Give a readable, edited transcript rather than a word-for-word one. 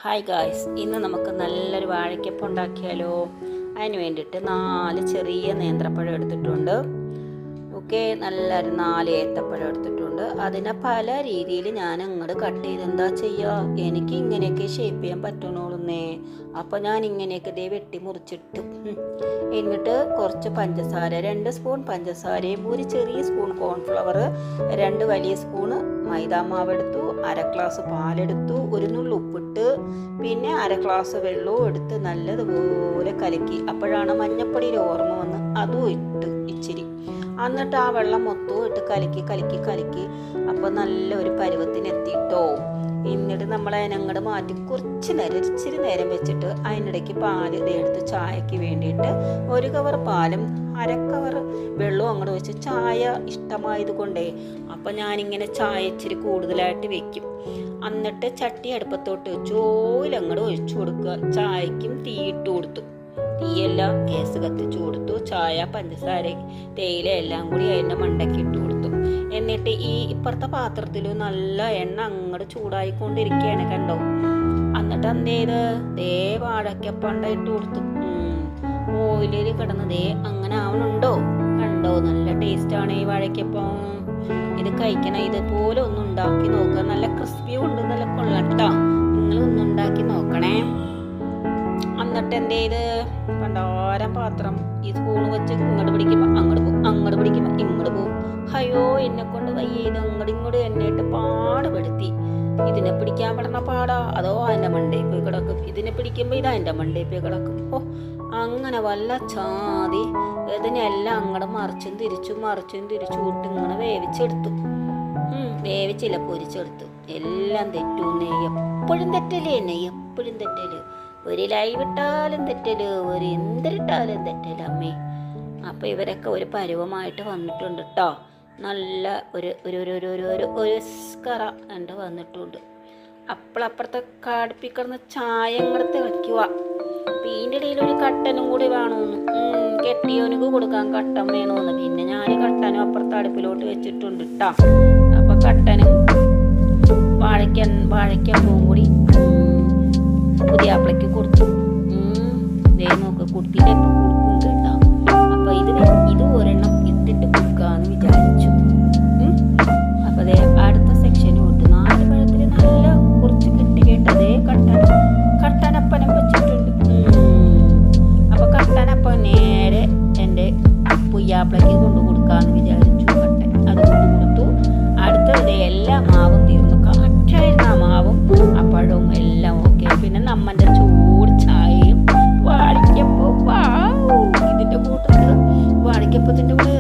Hi guys, ഇന്ന് നമുക്ക് നല്ലൊരു വാഴയ്ക്കപ്പം ഉണ്ടാക്കിയാലോ. അതിന് വേണ്ടിയിട്ട് 4 ചെറിയ നേന്ത്രപ്പഴം എടുത്തിട്ടുണ്ട്. ഓക്കെ, നല്ലൊരു 4 ഏത്തപ്പഴം എടുത്തിട്ടുണ്ട്. അതിനെ പല രീതിയിൽ ഞാൻ അങ്ങോട്ട് കട്ട് ചെയ്ത് എന്താ ചെയ്യുക, എനിക്ക് ഇങ്ങനെയൊക്കെ ഷേപ്പ് ചെയ്യാൻ പറ്റണോളുന്നേ. അപ്പോൾ ഞാൻ ഇങ്ങനെയൊക്കെ വെട്ടി മുറിച്ചിട്ട് എന്നിട്ട് കുറച്ച് പഞ്ചസാര, 2 സ്പൂൺ പഞ്ചസാരയും 1 ചെറിയ സ്പൂൺ കോൺഫ്ലവർ, 2 വലിയ സ്പൂണ് മൈദാമാവ് എടുത്തു, 1/2 ഗ്ലാസ് പാലെടുത്തു, 1 നുള്ളി ഉപ്പിട്ട്, പിന്നെ 1/2 ഗ്ലാസ് വെള്ളവും എടുത്ത് നല്ലതുപോലെ കലക്കി. അപ്പോഴാണ് മഞ്ഞപ്പൊടിയുടെ ഓർമ്മ വന്ന് അതും ഇട്ട് ഇച്ചിരി. എന്നിട്ട് ആ വെള്ളം മൊത്തവും ഇട്ട് കലക്കി അപ്പോൾ നല്ലൊരു പരുവത്തിനെത്തിയിട്ടോ. എന്നിട്ട് നമ്മൾ അതിനങ്ങോട്ട് മാറ്റി കുറച്ച് നേരം, ഇച്ചിരി നേരം വെച്ചിട്ട് അതിനിടയ്ക്ക് പാല് എടുത്ത് ചായക്ക് വേണ്ടിയിട്ട് 1 കവർ പാലും 1/2 കവർ വെള്ളവും അങ്ങോട്ട് വെച്ച്, ചായ ഇഷ്ടമായത് കൊണ്ടേ അപ്പം ഞാനിങ്ങനെ ചായ ഇച്ചിരി കൂടുതലായിട്ട് വെക്കും. എന്നിട്ട് ചട്ടി അടുപ്പത്തോട്ട് വെച്ച് ഓയിൽ അങ്ങോട്ട് ഒഴിച്ചു കൊടുക്കുക. ചായക്കും തീയിട്ട് കൊടുത്തു, തീയെല്ലാം ഗ്യാസ് കത്തിച്ചു കൊടുത്തു. ചായ, പഞ്ചസാര, തേയില എല്ലാം കൂടി അതിൻ്റെ മണ്ടയ്ക്ക് ഇട്ട് കൊടുത്തു. എന്നിട്ട് ഈ ഇപ്പുറത്തെ പാത്രത്തിൽ നല്ല എണ്ണ അങ്ങോട്ട് ചൂടായിക്കൊണ്ടിരിക്കുകയാണ്, കണ്ടോ. എന്നിട്ട് എന്ത് ചെയ്ത് വാഴയ്ക്കപ്പണ്ട ഇട്ട് കൊടുത്തു. ഓയിലിൽ കിടന്ന് അങ്ങനെ ആവണുണ്ടോ, കണ്ടോ. നല്ല ടേസ്റ്റാണ് ഈ വാഴയ്ക്കപ്പം. ഇത് കഴിക്കണം, ഇതുപോലെ ഒന്ന് ഉണ്ടാക്കി നോക്കുക. നല്ല ക്രിസ്പിയും ഉണ്ട്, നല്ല കൊള്ളട്ടാ. നിങ്ങളൊന്നും ഉണ്ടാക്കി നോക്കണേ. എന്നിട്ട് എന്ത് ചെയ്ത് പണ്ടാരം പാത്രം ഈ സ്പൂണ് വെച്ച് ഇങ്ങോട്ട് പിടിക്കുമ്പോൾ അങ്ങോട്ട് പോകും, അങ്ങോട്ട് പിടിക്കുമ്പോൾ ഇങ്ങോട്ട് പോകും. അയ്യോ, എന്നെ കൊണ്ട് വയ്യ. ഇത് ഇങ്ങോട്ട് എന്നിട്ട് പാടുപെടുത്തി. ഇതിനെ പിടിക്കാൻ പെടുന്ന പാടാ അതോ അതിൻ്റെ മണ്ടയിൽ പോയി കിടക്കും. ഇതിനെ പിടിക്കുമ്പോൾ ഇത് അതിൻ്റെ മണ്ടയിൽ പോയി കിടക്കും. അങ്ങനെ വല്ല ചാതി ഇതിനെല്ലാം അങ്ങോട്ട് മറിച്ചും തിരിച്ചും ഇട്ട് ഇങ്ങനെ വേവിച്ചെടുത്തു. വേവിച്ചില്ല, പൊരിച്ചെടുത്തു. എല്ലാം തെറ്റൂന്നേ, എപ്പോഴും തെറ്റല്. ഒരു ലൈവ് ഇട്ടാലും തെറ്റല്, ഒരു എന്തിട്ടാലും തെറ്റല് അമ്മേ. അപ്പം ഇവരൊക്കെ ഒരു പരുവമായിട്ട് വന്നിട്ടുണ്ട് കേട്ടോ. നല്ല ഒരു സ്കറ ഉണ്ട് വന്നിട്ടുണ്ട്. അപ്പുറത്തെ കാടിപ്പിക്കിടന്ന് ചായ അങ്ങോട്ട് തിളയ്ക്കുക. പിന്നെ ഇടയിൽ ഒരു കട്ടനും കൂടി വേണമെന്ന്, കെട്ടിയോനക്ക് കൊടുക്കാൻ കട്ടൻ വേണമെന്ന്. പിന്നെ ഞാൻ കട്ടനും അപ്പുറത്തെ അടുപ്പിലോട്ട് വെച്ചിട്ടുണ്ട് കേട്ടോ. അപ്പം കട്ടനും വാഴയ്ക്കപ്പവും കൂടി പുതിയാപ്പിളയ്ക്ക് കൊടുത്തു. നോക്ക്, കുട്ടിയുടെ ഇപ്പം കൊടുക്കുന്നുണ്ട് കേട്ടോ. അപ്പം ഇത് ഒരെണ്ണം ഇട്ടിട്ട് കൊടുക്കാന്ന് വിചാരിച്ചു. അപ്പം അടുത്ത സെക്ഷന് വിട്ടു. 4 പഴത്തിൽ നല്ല കുറച്ച് കിട്ടി കേട്ടതേ. കട്ടനപ്പനം വെച്ചിട്ടുണ്ട്. അപ്പം കട്ടനപ്പം നേരെ എൻ്റെ പുയ്യാപ്പിളയ്ക്ക് കൊണ്ടു കൊടുക്കാന്ന് വിചാരിച്ചു. അത് കൊണ്ടു കൊടുത്തു. അടുത്തത് എല്ലാ മാവും തീർന്നു. കറക്റ്റായിരുന്നു ആ മാവും അപ്പഴവും എല്ലാം ഓക്കെ. പിന്നെ നമ്മൻ്റെ ചൂട് ചായയും വാഴയ്ക്കപ്പം. ഇതിൻ്റെ കൂട്ടത്തിൽ വാഴയ്ക്കപ്പത്തിൻ്റെ കൂടെ